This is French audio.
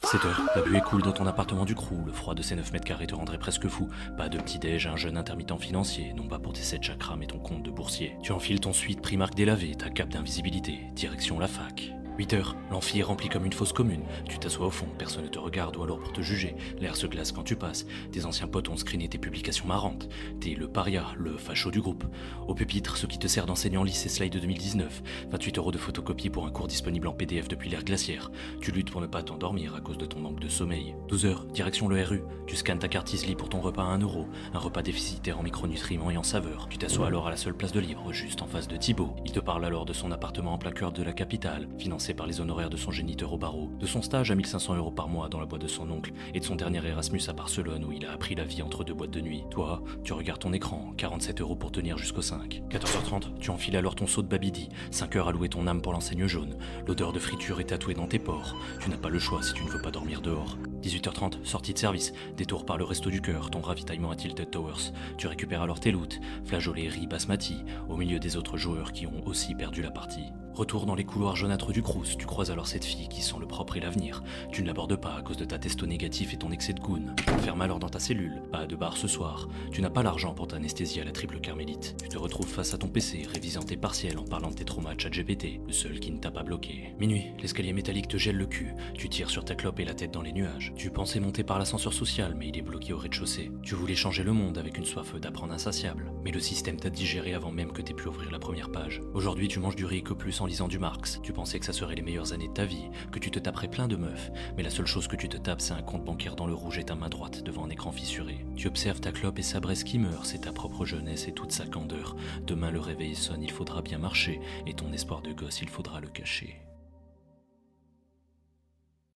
7h, la buée coule dans ton appartement du Crous, le froid de ces 9 mètres carrés te rendrait presque fou. Pas de petit-déj, un jeune intermittent financier, non pas pour tes 7 chakras mais ton compte de boursier. Tu enfiles ton suite Primark délavé, ta cape d'invisibilité, direction la fac. 8h, l'amphi est rempli comme une fosse commune. Tu t'assois au fond, personne ne te regarde ou alors pour te juger. L'air se glace quand tu passes. Tes anciens potes ont screené tes publications marrantes. T'es le paria, le facho du groupe. Au pupitre, ce qui te sert d'enseignant lycée Slide de 2019. 28 € de photocopie pour un cours disponible en PDF depuis l'ère glaciaire. Tu luttes pour ne pas t'endormir à cause de ton manque de sommeil. 12h, direction le RU. Tu scannes ta carte Easily pour ton repas à 1 €. Un repas déficitaire en micronutriments et en saveurs. Tu t'assois alors à la seule place de libre, juste en face de Thibaut. Il te parle alors de son appartement en plein cœur de la capitale, financé par les honoraires de son géniteur au barreau, de son stage à 1500 € par mois dans la boîte de son oncle, et de son dernier Erasmus à Barcelone où il a appris la vie entre deux boîtes de nuit. Toi, tu regardes ton écran, 47 € pour tenir jusqu'au 5. 14h30, tu enfiles alors ton saut de Babidi, 5 heures à louer ton âme pour l'enseigne jaune. L'odeur de friture est tatouée dans tes pores. Tu n'as pas le choix si tu ne veux pas dormir dehors. 18h30, sortie de service, détour par le resto du cœur, ton ravitaillement à Tilted Towers. Tu récupères alors tes loots, flageolets, riz basmati, au milieu des autres joueurs qui ont aussi perdu la partie. Retour dans les couloirs jaunâtres du Crous, tu croises alors cette fille qui sent le propre et l'avenir. Tu ne l'abordes pas à cause de ta testo négatif et ton excès de goon. Ferme alors dans ta cellule, pas de bar ce soir. Tu n'as pas l'argent pour t'anesthésier à la triple carmélite. Tu te retrouves face à ton PC, révisant tes partiels en parlant de tes traumas ChatGPT, le seul qui ne t'a pas bloqué. Minuit, l'escalier métallique te gèle le cul. Tu tires sur ta clope et la tête dans les nuages. Tu pensais monter par l'ascenseur social, mais il est bloqué au rez-de-chaussée. Tu voulais changer le monde avec une soif d'apprendre insatiable. Mais le système t'a digéré avant même que t'aies pu ouvrir la première page. Aujourd'hui, tu manges du riz que plus en lisant du Marx. Tu pensais que ça serait les meilleures années de ta vie, que tu te taperais plein de meufs, mais la seule chose que tu te tapes, c'est un compte bancaire dans le rouge et ta main droite devant un écran fissuré. Tu observes ta clope et sa braise qui meurt, c'est ta propre jeunesse et toute sa candeur. Demain le réveil sonne, il faudra bien marcher, et ton espoir de gosse, il faudra le cacher.